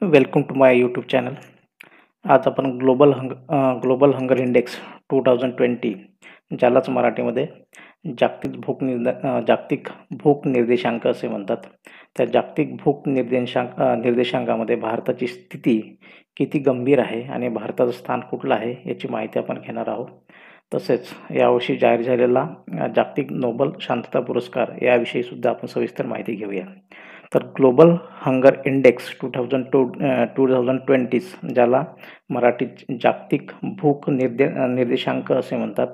Welcome to my YouTube channel. आज आपण global hunger index 2020 ज्यालाच मराठीमध्ये जागतिक भूक निर्देशांक असे म्हणतात. त्या जागतिक भूक निर्देशांकामध्ये भारताची स्थिती किती गंभीर आहे आणि भारताचं स्थान कुठलं आहे याची माहिती आपण घेणार आहोत. तसेच यावर्षी जाहीर झालेला जागतिक नोबेल शांतता पुरस्कार याविषयी सुद्धा आपण सविस्तर माहिती घेऊया. तर ग्लोबल हंगर इंडेक्स 2020 ज्याला मराठीत जागतिक भूक निर्देशांक असे म्हणतात,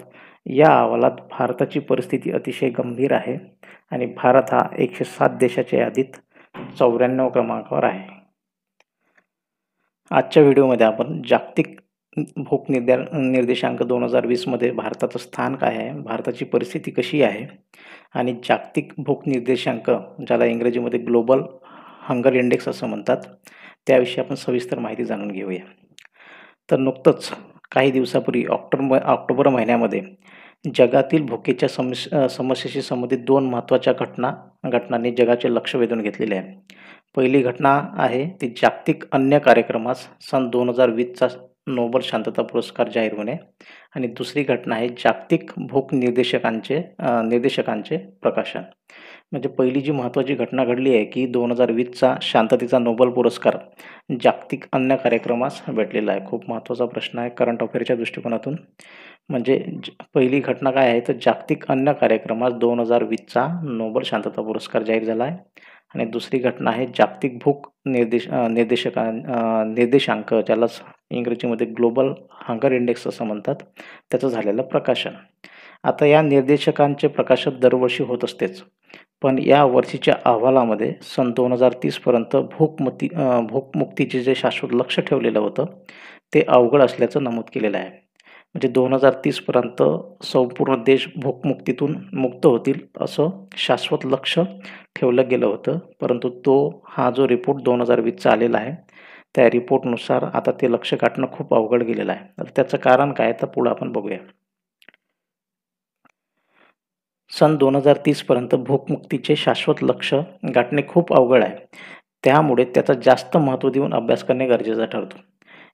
या अहवालात भारताची परिस्थिती अतिशय गंभीर आहे आणि भारत हा 107 देशाच्या यादीत 94 क्रमांकावर आहे. आजच्या व्हिडिओमध्ये आपण जागतिक भूक निर्देशांक 2020 मध्ये भारताचं स्थान काय आहे, भारताची परिस्थिती कशी आहे आणि जागतिक भूक निर्देशांक ज्याला इंग्रजीमध्ये ग्लोबल हंगर इंडेक्स असं म्हणतात त्याविषयी आपण सविस्तर माहिती जाणून घेऊया. तर नुकतंच काही दिवसापूर्वी ऑक्टोबर महिन्यामध्ये जगातील भुकेच्या समस्येशी संबंधित 2 महत्त्वाच्या घटनांनी जगाचे लक्ष वेधून घेतलेले आहे. पहिली घटना आहे ती जागतिक अन्न कार्यक्रमास सन 2020चा नोबेल शांतता पुरस्कार जाहीर होणे आणि दुसरी घटना आहे जागतिक भूक निर्देशकांचे प्रकाशन. म्हणजे पहिली जी महत्त्वाची घटना घडली आहे की 2020चा शांततेचा नोबेल पुरस्कार जागतिक अन्न कार्यक्रमास भेटलेला आहे. खूप महत्त्वाचा प्रश्न आहे करंट अफेअरच्या दृष्टिकोनातून. म्हणजे पहिली घटना काय आहे तर जागतिक अन्न कार्यक्रमास 2020चा नोबेल शांतता पुरस्कार जाहीर झाला आहे आणि दुसरी घटना आहे जागतिक भूक निर्देशांक ज्यालाच इंग्रजीमध्ये ग्लोबल हंगर इंडेक्स असं म्हणतात त्याचं झालेलं प्रकाशन. आता या निर्देशकांचे प्रकाशन दरवर्षी होत असतेच, पण या वर्षीच्या अहवालामध्ये सन 2030 पर्यंत भूकमुक्तीचे जे शाश्वत लक्ष ठेवलेलं होतं ते अवघड असल्याचं नमूद केलेलं आहे. म्हणजे 2030 पर्यंत संपूर्ण देश भूकमुक्तीतून मुक्त होतील असं शाश्वत लक्ष ठेवलं गेलं होतं, परंतु हा जो रिपोर्ट 2020चा आलेला आहे त्या रिपोर्टनुसार आता ते लक्ष गाठणं खूप अवघड गेलेलं आहे. तर त्याचं कारण काय तर पुढं आपण बघूया. सन 2030 पर्यंत भूकमुक्तीचे शाश्वत लक्ष गाठणे खूप अवघड आहे. त्यामुळे त्याचा जास्त महत्त्व देऊन अभ्यास करणे गरजेचं ठरतो.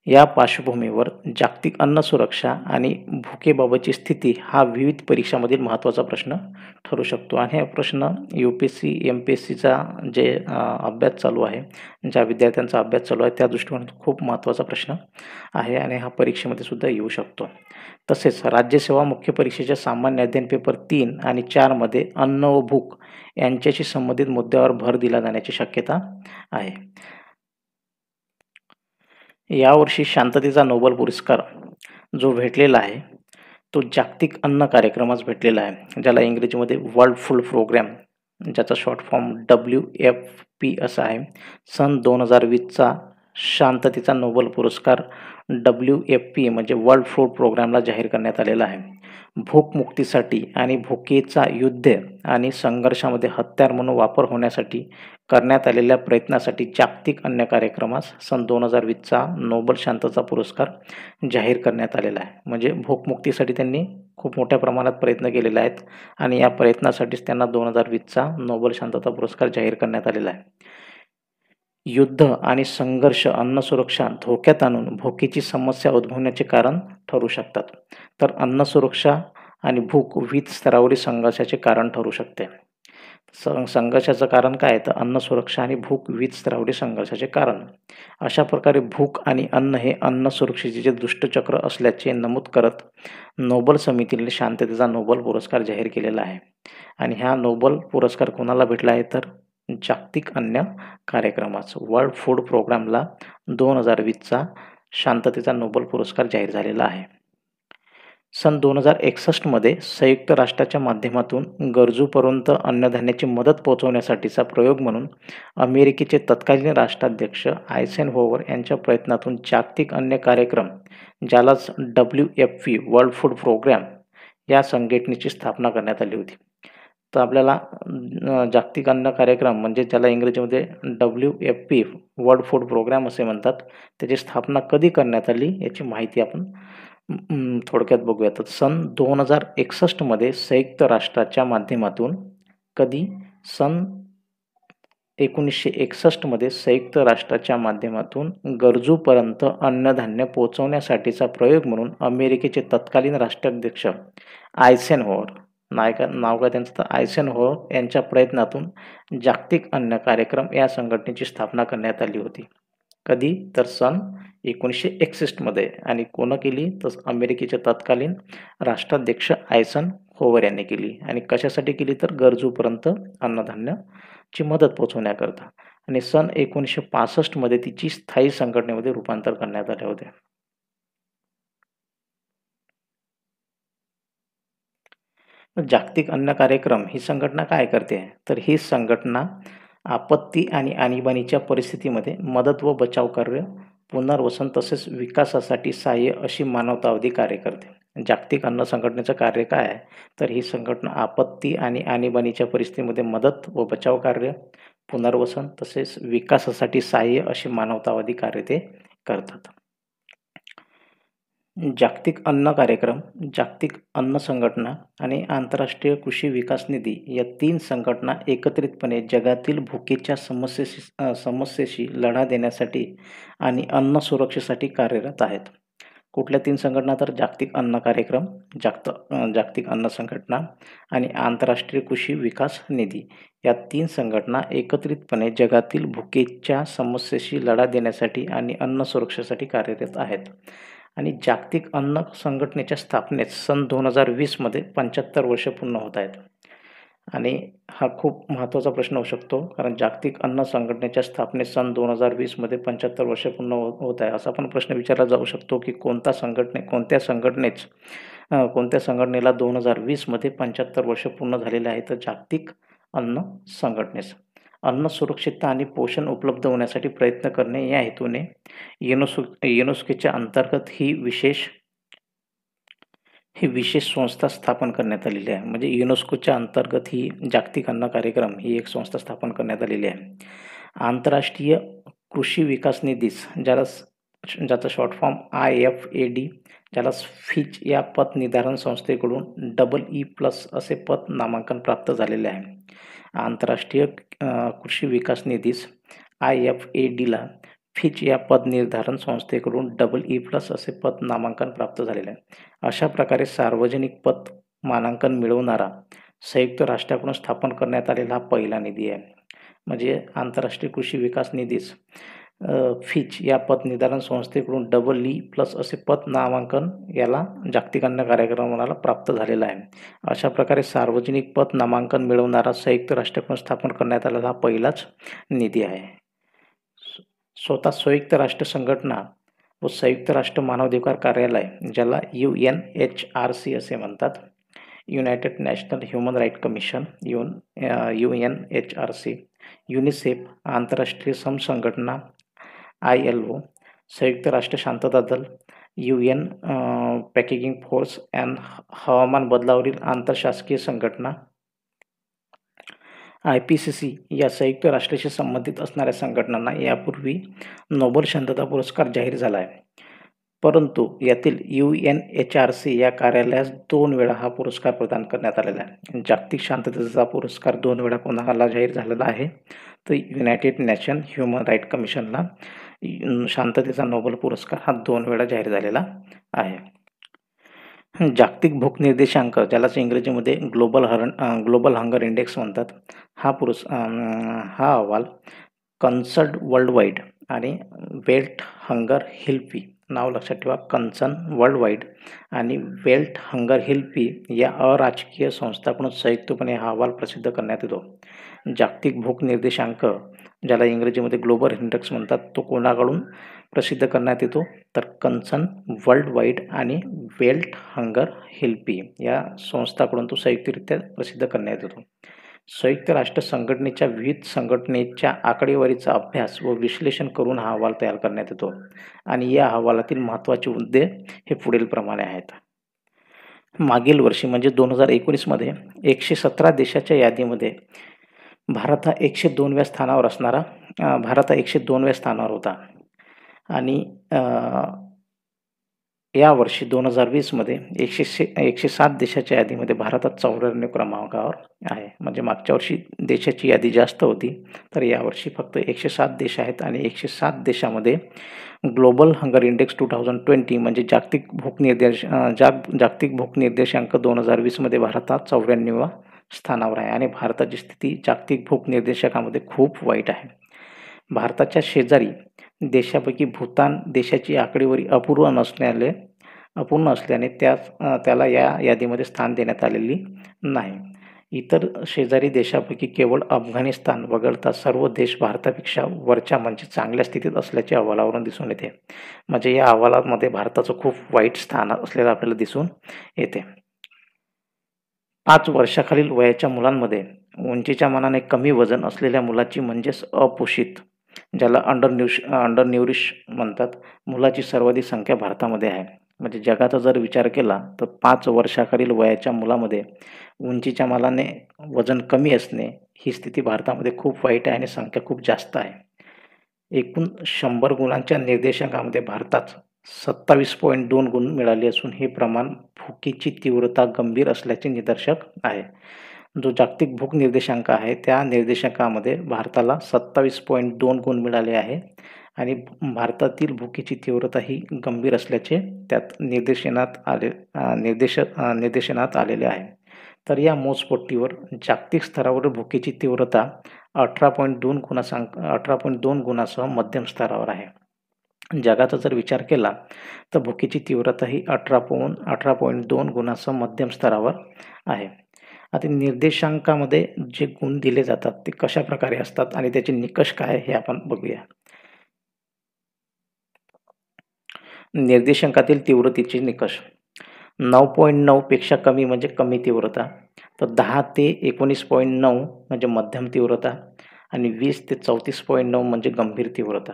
या पार्श्वभूमीवर जागतिक अन्न सुरक्षा आणि भुकेबाबतची स्थिती हा विविध परीक्षामधील महत्त्वाचा प्रश्न ठरू शकतो आणि हा प्रश्न UPSC MPSCचा जे अभ्यास चालू आहे, ज्या विद्यार्थ्यांचा अभ्यास चालू आहे त्या दृष्टिकोनातून खूप महत्त्वाचा प्रश्न आहे आणि हा परीक्षेमध्ये सुद्धा येऊ शकतो. तसेच राज्यसेवा मुख्य परीक्षेच्या सामान्य अध्ययन पेपर 3 आणि 4 मध्ये अन्न व भूक यांच्याशी संबंधित मुद्द्यावर भर दिला जाण्याची शक्यता आहे. यावर्षी शांततेचा नोबेल पुरस्कार जो भेटलेला आहे तो जागतिक अन्न कार्यक्रमास भेटलेला आहे, ज्याला इंग्रजीमध्ये वर्ल्ड फूड प्रोग्राम ज्याचा शॉर्ट फॉर्म WFP असा आहे. सन 2020चा शांततेचा नोबेल पुरस्कार WFP म्हणजे वर्ल्ड फूड प्रोग्रामला जाहीर करण्यात आलेला आहे. भूकमुक्तीसाठी आणि भुकेचा युद्ध आणि संघर्षामध्ये हत्यार म्हणून वापर होण्यासाठी करण्यात आलेल्या प्रयत्नासाठी जागतिक अन्न कार्यक्रमास सन 2020चा नोबेल शांतता पुरस्कार जाहीर करण्यात आलेला आहे. म्हणजे भूकमुक्तीसाठी त्यांनी खूप मोठ्या प्रमाणात प्रयत्न केलेले आहेत आणि या प्रयत्नासाठीच त्यांना 2020चा नोबेल शांतता पुरस्कार जाहीर करण्यात आलेला आहे. युद्ध आणि संघर्ष अन्न सुरक्षा धोक्यात आणून भुकेची समस्या उद्भवण्याचे कारण ठरू शकतात. तर अन्न सुरक्षा आणि भूक विविध स्तरावरील संघर्षाचे कारण ठरू शकते. संघर्षाचं कारण काय तर अन्न सुरक्षा आणि भूक विविध स्तरावरील संघर्षाचे कारण. अशा प्रकारे भूक आणि अन्न हे अन्न सुरक्षेचे दुष्टचक्र असल्याचे नमूद करत नोबेल समितीने शांततेचा नोबेल पुरस्कार जाहीर केलेला आहे आणि हा नोबेल पुरस्कार कोणाला भेटला आहे तर जागतिक अन्न कार्यक्रमास वर्ल्ड फूड प्रोग्रामला 2020चा शांततेचा नोबेल पुरस्कार जाहीर झालेला आहे. सन 2061 मध्ये संयुक्त राष्ट्राच्या माध्यमातून गरजूपर्यंत अन्नधान्याची मदत पोहोचवण्यासाठीचा प्रयोग म्हणून अमेरिकेचे तत्कालीन राष्ट्राध्यक्ष आयझेनहोवर यांच्या प्रयत्नातून जागतिक अन्न कार्यक्रम ज्यालाच WFP वर्ल्ड फूड प्रोग्राम या संघटनेची स्थापना करण्यात आली होती. तर आपल्याला जागतिक अन्न कार्यक्रम म्हणजे ज्याला इंग्रजीमध्ये WFP वर्ल्ड फूड प्रोग्राम असे म्हणतात त्याची स्थापना कधी करण्यात आली याची माहिती आपण थोडक्यात बघूया. तर सन 2061 मध्ये संयुक्त राष्ट्राच्या माध्यमातून कधी सन 1961मध्ये संयुक्त राष्ट्राच्या माध्यमातून गरजूंपर्यंत अन्नधान्य पोहोचवण्यासाठीचा प्रयोग म्हणून अमेरिकेचे तत्कालीन राष्ट्राध्यक्ष आयझेनहॉवर, नाव काय त्यांचं, तर आयझेनहॉवर यांच्या प्रयत्नातून जागतिक अन्न कार्यक्रम या संघटनेची स्थापना करण्यात आली होती. कधी? तर सन 1961मध्ये. आणि कोण केली? तर अमेरिकेचे तत्कालीन राष्ट्राध्यक्ष आयझेनहॉवर यांनी केली. आणि कशासाठी केली? तर गरजूंपर्यंत अन्नधान्याची मदत पोहोचवण्याकरता. आणि सन 1965मध्ये तिची स्थायी संघटनेमध्ये रूपांतर करण्यात आले होते. जागतिक अन्न कार्यक्रम ही संघटना काय करते? तर ही संघटना आपत्ती आणि आणीबाणीच्या परिस्थितीमध्ये मदत व बचाव कार्य, पुनर्वसन तसेच विकासासाठी सहाय्य अशी मानवतावादी कार्य करते. जागतिक अन्न संघटनेचं कार्य काय आहे? तर ही संघटना आपत्ती आणि आणीबाणीच्या परिस्थितीमध्ये मदत व बचाव कार्य, पुनर्वसन तसेच विकासासाठी सहाय्य अशी मानवतावादी कार्य ते करतात. जागतिक अन्न कार्यक्रम, जागतिक अन्न संघटना आणि आंतरराष्ट्रीय कृषी विकास निधी या 3 संघटना एकत्रितपणे जगातील भुकेच्या समस्येशी लढा देण्यासाठी आणि अन्न सुरक्षेसाठी कार्यरत आहेत. कुठल्या 3 संघटना? तर जागतिक अन्न कार्यक्रम, जागतिक अन्न संघटना आणि आंतरराष्ट्रीय कृषी विकास निधी या 3 संघटना एकत्रितपणे जगातील भुकेच्या समस्येशी लढा देण्यासाठी आणि अन्न सुरक्षेसाठी कार्यरत आहेत. आणि जागतिक अन्न संघटनेच्या स्थापनेत सन 2020मध्ये 75 वर्ष पूर्ण होत आहेत. आणि हा खूप महत्त्वाचा प्रश्न होऊ शकतो, कारण जागतिक अन्न संघटनेच्या स्थापनेत सन 2020मध्ये 75 वर्ष पूर्ण होत आहे. असा पण प्रश्न विचारला जाऊ शकतो की कोणत्या संघटनेला 2020मध्ये 75 वर्ष पूर्ण झालेले आहे? तर जागतिक अन्न संघटनेस. अन्न सुरक्षितता आणि पोषण उपलब्ध होण्यासाठी प्रयत्न करणे या हेतूने युनेस्कोच्या अंतर्गत ही विशेष संस्था स्थापन करण्यात आलेली आहे. म्हणजे युनेस्कोच्या अंतर्गत ही जागतिक अन्न कार्यक्रम ही एक संस्था स्थापन करण्यात आलेली आहे. आंतरराष्ट्रीय कृषी विकास निधीस, ज्याचा शॉर्ट फॉर्म IFAD, ज्याला फिच या पत निर्धारण संस्थेकडून EE+ असे पत नामांकन प्राप्त झालेले आहे. आंतरराष्ट्रीय कृषी विकास निधीस IFADला फिच या पद निर्धारण संस्थेकडून EE+ असे पद नामांकन प्राप्त झालेले आहे. अशा प्रकारे सार्वजनिक पद मानांकन मिळवणारा संयुक्त राष्ट्राकडून स्थापन करण्यात आलेला हा पहिला निधी आहे. म्हणजे आंतरराष्ट्रीय कृषी विकास निधीस फिच या पद निर्धारण संस्थेकडून EE+ असे पद नामांकन याला जागतिक अन्न कार्यक्रमाला प्राप्त झालेला आहे. अशा प्रकारे सार्वजनिक पद नामांकन मिळवणारा संयुक्त राष्ट्राकडून स्थापन करण्यात आलेला हा पहिलाच निधी आहे. स्वतः संयुक्त राष्ट्र संघटना व संयुक्त राष्ट्र मानवाधिकार कार्यालय, ज्याला UNHRC असे म्हणतात, united national human right commission, UNHRC, UNICEF, आंतरराष्ट्रीय श्रम संघटना ILO, संयुक्त राष्ट्र शांतता दल, UN पॅकेजिंग फोर्स अँड हवामान बदलावरील आंतरशासकीय संघटना IPCC या संयुक्त राष्ट्राशी संबंधित असणाऱ्या संघटनांना यापूर्वी नोबेल शांतता पुरस्कार जाहीर झाला आहे. परंतु यातील UNHRC या कार्यालयास 2 वेळा हा पुरस्कार प्रदान करण्यात आलेला आहे. जागतिक शांततेचा पुरस्कार 2 वेळा कोणाला जाहीर झालेला आहे? तर युनायटेड नॅशन ह्युमन राईट कमिशनला शांततेचा नोबेल पुरस्कार हा 2 वेळा जाहीर झालेला आहे. जागतिक भूक निर्देशांक, ज्यालाच इंग्रजीमध्ये ग्लोबल हंगर इंडेक्स म्हणतात, हा अहवाल कन्सर्न वर्ल्ड वाईड आणि वेल्थ हंगर हेल्पी, नाव लक्षात ठेवा, कन्सर्न वर्ल्ड वाईड आणि वेल्थ हंगर हेल्पी या अराजकीय संस्थांकडून संयुक्तपणे हा अहवाल प्रसिद्ध करण्यात येतो. जागतिक भूक निर्देशांक, ज्याला इंग्रजीमध्ये ग्लोबल इंडेक्स म्हणतात, तो कोणाकडून प्रसिद्ध करण्यात येतो? तर कन्सर्न वर्ल्ड वाईड आणि वेल्थ हंगर हेल्पी या संस्थांकडून तो संयुक्तरित्या प्रसिद्ध करण्यात येतो. संयुक्त राष्ट्र संघटनेच्या विविध संघटनेच्या आकडेवारीचा अभ्यास व विश्लेषण करून हा अहवाल तयार करण्यात येतो. आणि या अहवालातील महत्त्वाचे मुद्दे हे पुढीलप्रमाणे आहेत. मागील वर्षी म्हणजे 2019मध्ये 117 देशाच्या यादीमध्ये भारत हा 102व्या स्थानावर होता. आणि यावर्षी 2020मध्ये 107 देशाच्या यादीमध्ये भारतात 94 क्रमांकावर आहे. म्हणजे मागच्या वर्षी देशाची यादी जास्त होती, तर यावर्षी फक्त 107 देश आहेत आणि 107 देशामध्ये ग्लोबल हंगर इंडेक्स 2020 म्हणजे जागतिक भूक निर्देशांक 2020मध्ये भारत हा 94व्या स्थानावर आहे आणि भारताची स्थिती जागतिक भूक निर्देशांकामध्ये खूप वाईट आहे. भारताच्या शेजारी देशापैकी भूतान देशाची आकडेवारी अपूर्ण असल्याने त्याला या यादीमध्ये स्थान देण्यात आलेली नाही. इतर शेजारी देशापैकी केवळ अफगाणिस्तान वगळता सर्व देश भारतापेक्षा वरच्या म्हणजे चांगल्या स्थितीत असल्याचे अहवालावरून दिसून येते. म्हणजे या अहवालामध्ये भारताचं खूप वाईट स्थान असलेलं आपल्याला दिसून येते. 5 वर्षाखालील वयाच्या मुलांमध्ये उंचीच्या मानाने कमी वजन असलेल्या मुलाची म्हणजेच अपोषित, ज्याला अंडर न्यूरिश म्हणतात, मुलाची सर्वाधिक संख्या भारतामध्ये आहे. म्हणजे जगाचा जर विचार केला तर 5 वर्षाखालील वयाच्या मुलामध्ये उंचीच्या मानाने वजन कमी असणे ही स्थिती भारतामध्ये खूप वाईट आहे आणि संख्या खूप जास्त आहे. एकूण 100 गुणांच्या निर्देशांकामध्ये भारतात 27.2 गुण मिळाले असून हे प्रमाण भुकेची तीव्रता गंभीर असल्याचे निदर्शक आहे. जो जागतिक भूक निर्देशांक आहे त्या निर्देशांकामध्ये भारताला 27.2 गुण मिळाले आहे आणि भारतातील भुकेची तीव्रता ही गंभीर असल्याचे त्यात निर्देशनात आलेले आहे. तर या मोजपट्टीवर जागतिक स्तरावर भुकेची तीव्रता 18.2 गुणासह मध्यम स्तरावर आहे. जगाचा जर विचार केला तर भुकेची तीव्रता ही 18.2 गुणासह मध्यम स्तरावर आहे. आता निर्देशांकामध्ये जे गुण दिले जातात ते कशा प्रकारे असतात आणि त्याचे निकष काय हे आपण बघूया. निर्देशांकातील तीव्रतेचे निकष: 9.9 पेक्षा कमी म्हणजे कमी तीव्रता, तर 10 ते 19.9 म्हणजे मध्यम तीव्रता आणि 20 ते 34.9 म्हणजे गंभीर तीव्रता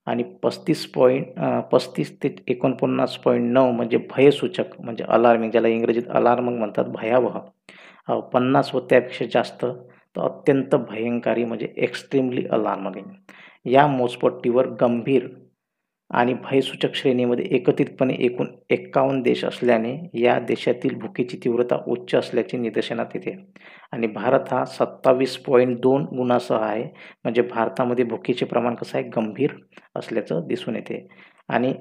आणि 35 ते 49.9 म्हणजे भयसूचक म्हणजे अलार्मिंग, ज्याला इंग्रजीत अलार्मिंग म्हणतात, भयावह. 50 व त्यापेक्षा जास्त तर अत्यंत भयंकारी म्हणजे एक्स्ट्रीमली अलार्मिंग. या मोजपट्टीवर गंभीर आणि भयसूचक श्रेणीमध्ये एकत्रितपणे एकूण 51 देश असल्याने या देशातील भुकेची तीव्रता उच्च असल्याचे निदर्शनात येते आणि भारत हा 27.2 गुणासह आहे. म्हणजे भारतामध्ये भुकेचे प्रमाण कसं आहे, गंभीर असल्याचं दिसून येते. आणि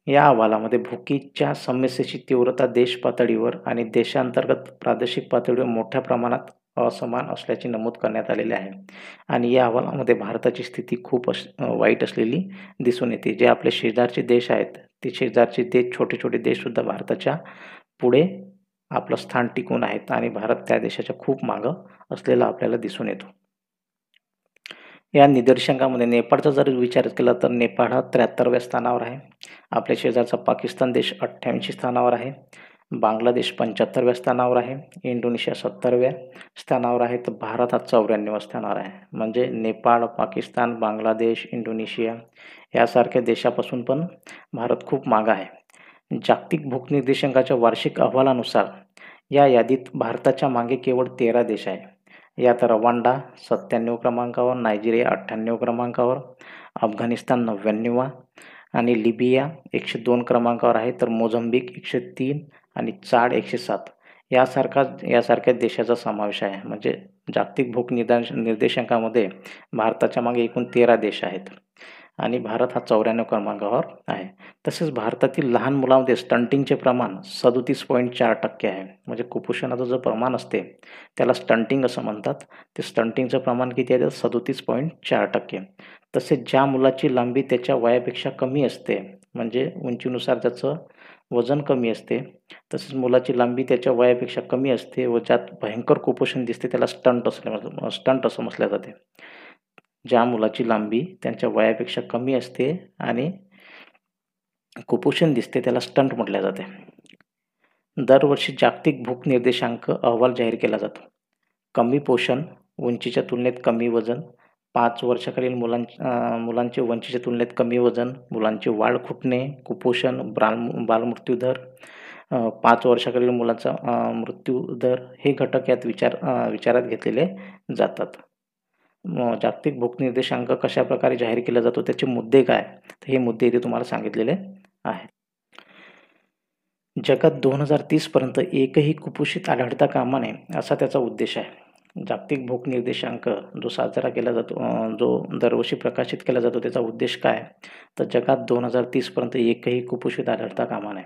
या अहवालामध्ये भुकेच्या समस्येची तीव्रता देश पातळीवर आणि देशांतर्गत प्रादेशिक पातळीवर मोठ्या प्रमाणात असमान असल्याचे नमूद करण्यात आलेले आहे आणि या अहवालामध्ये भारताची स्थिती खूप वाईट असलेली दिसून येते. जे आपले शेजारचे देश आहेत ते शेजारचे देश, छोटे छोटे देशसुद्धा भारताच्या पुढे आपलं स्थान टिकून आहेत आणि भारत त्या देशाच्या खूप मागं असलेला आपल्याला दिसून येतो. या निर्देशांकामध्ये नेपाळचा जर विचार केला तर नेपाळ हा 73व्या स्थानावर आहे. आपल्या शेजारचा पाकिस्तान देश 88 स्थानावर आहे. बांगलादेश 75व्या स्थानावर आहे. इंडोनेशिया 70व्या स्थानावर आहे. तर भारत हा 94व्या स्थानावर आहे. म्हणजे नेपाळ, पाकिस्तान, बांगलादेश, इंडोनेशिया यासारख्या देशापासून पण भारत खूप मागं आहे. जागतिक भूक निर्देशांकाच्या वार्षिक अहवालानुसार या यादीत भारताच्या मागे केवळ 13 देश आहे. यात रवांडा 97 क्रमांकावर, नायजेरिया 98 क्रमांकावर, अफगाणिस्तान 99 आणि लिबिया 102 क्रमांकावर आहे. तर मोझंबिक 103 आणि चाड 107 यासारख्या देशाचा समावेश आहे. म्हणजे जागतिक भूक निर्देशांकामध्ये भारताच्या मागे एकूण 13 देश आहेत आणि भारत हा 94 क्रमांकावर आहे. तसेच भारतातील लहान मुलांमध्ये स्टंटिंगचे प्रमाण 37.4% आहे. म्हणजे कुपोषणाचं जे प्रमाण असते त्याला स्टंटिंग असं म्हणतात. ते स्टंटिंगचं प्रमाण किती आहे, 37.4%. तसेच ज्या मुलाची लांबी त्याच्या वयापेक्षा कमी असते, म्हणजे उंचीनुसार त्याचं वजन कमी असते, तसेच मुलाची लांबी त्याच्या वयापेक्षा कमी असते व ज्यात भयंकर कुपोषण दिसते त्याला स्टंट असं म्हटलं जाते. ज्या मुलाची लांबी त्यांच्या वयापेक्षा कमी असते आणि कुपोषण दिसते त्याला स्टंट म्हटले जाते. दरवर्षी जागतिक भूक निर्देशांक अहवाल जाहीर केला जातो. कमी पोषण, उंचीच्या तुलनेत कमी वजन, 5 वर्षाखालील मुलांचे उंचीच्या तुलनेत कमी वजन, मुलांची वाढ खुंटणे, कुपोषण, बालमृत्यू दर, 5 वर्षाखालील मुलांचा मृत्यू दर हे घटक यात विचारात घेतलेले जातात. जागतिक भूक निर्देशांक कशा प्रकारे जाहीर केला जातो, त्याचे मुद्दे काय, तर हे मुद्दे इथे तुम्हाला सांगितलेले आहेत. जगात 2030 पर्यंत एकही कुपोषित आढळता कामा नये असा त्याचा उद्देश आहे. जागतिक भूक निर्देशांक जो साजरा केला जातो जो दरवर्षी प्रकाशित केला जातो त्याचा उद्देश काय? तर जगात 2030 पर्यंत एकही कुपोषित आढळता कामा नये.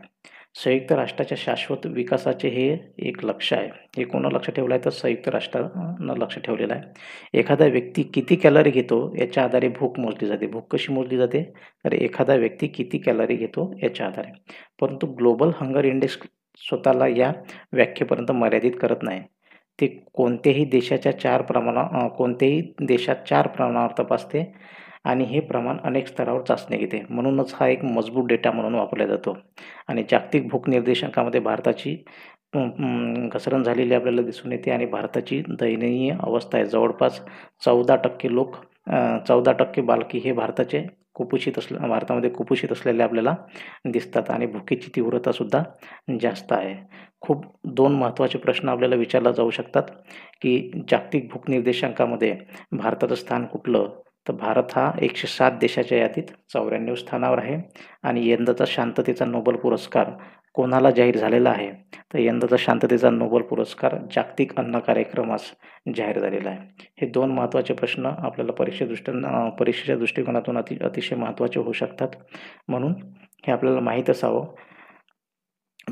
संयुक्त राष्ट्राच्या शाश्वत विकासाचे हे एक लक्ष्य आहे. हे कोणं लक्ष ठेवलं आहे तर संयुक्त राष्ट्रानं लक्ष ठेवलेलं आहे. एखादा व्यक्ती किती कॅलरी घेतो याच्या आधारे भूक मोजली जाते. भूक कशी मोजली जाते? तर एखादा व्यक्ती किती कॅलरी घेतो याच्या आधारे. परंतु ग्लोबल हंगर इंडेक्स स्वतःला या व्याख्येपर्यंत मर्यादित करत नाही. ते कोणत्याही देशात 4 प्रमाणावर तपासते आणि हे प्रमाण अनेक स्तरावर चाचणी घेते. म्हणूनच हा एक मजबूत डेटा म्हणून वापरला जातो. आणि जागतिक भूक निर्देशांकामध्ये भारताची घसरण झालेली आपल्याला दिसून येते आणि भारताची दयनीय अवस्था आहे. जवळपास 14% लोक 14% बालके हे भारतामध्ये कुपोषित असलेले आपल्याला दिसतात आणि भुकेची तीव्रतासुद्धा जास्त आहे. खूप 2 महत्त्वाचे प्रश्न आपल्याला विचारले जाऊ शकतात, की जागतिक भूक निर्देशांकामध्ये भारताचं स्थान कुठलं? तर भारत हा 107 देशाच्या यादीत 94 स्थानावर आहे आणि यंदाचा शांततेचा नोबेल पुरस्कार कोणाला जाहीर झालेला आहे? तर यंदाचा शांततेचा नोबेल पुरस्कार जागतिक अन्न कार्यक्रमास जाहीर झालेला आहे. हे 2 महत्त्वाचे प्रश्न आपल्याला परीक्षेच्या दृष्टिकोनातून अतिशय महत्त्वाचे होऊ शकतात. म्हणून हे आपल्याला माहीत असावं.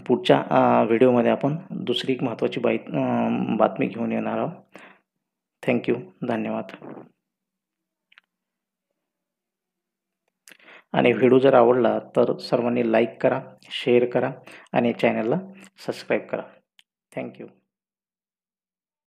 पुढच्या व्हिडिओमध्ये आपण दुसरी एक महत्त्वाची बातमी घेऊन येणार आहोत. Thank you. धन्यवाद. आणि व्हिडिओ जर आवडला तर सर्वांनी लाईक करा, शेअर करा आणि चॅनलला सबस्क्राईब करा. Thank you.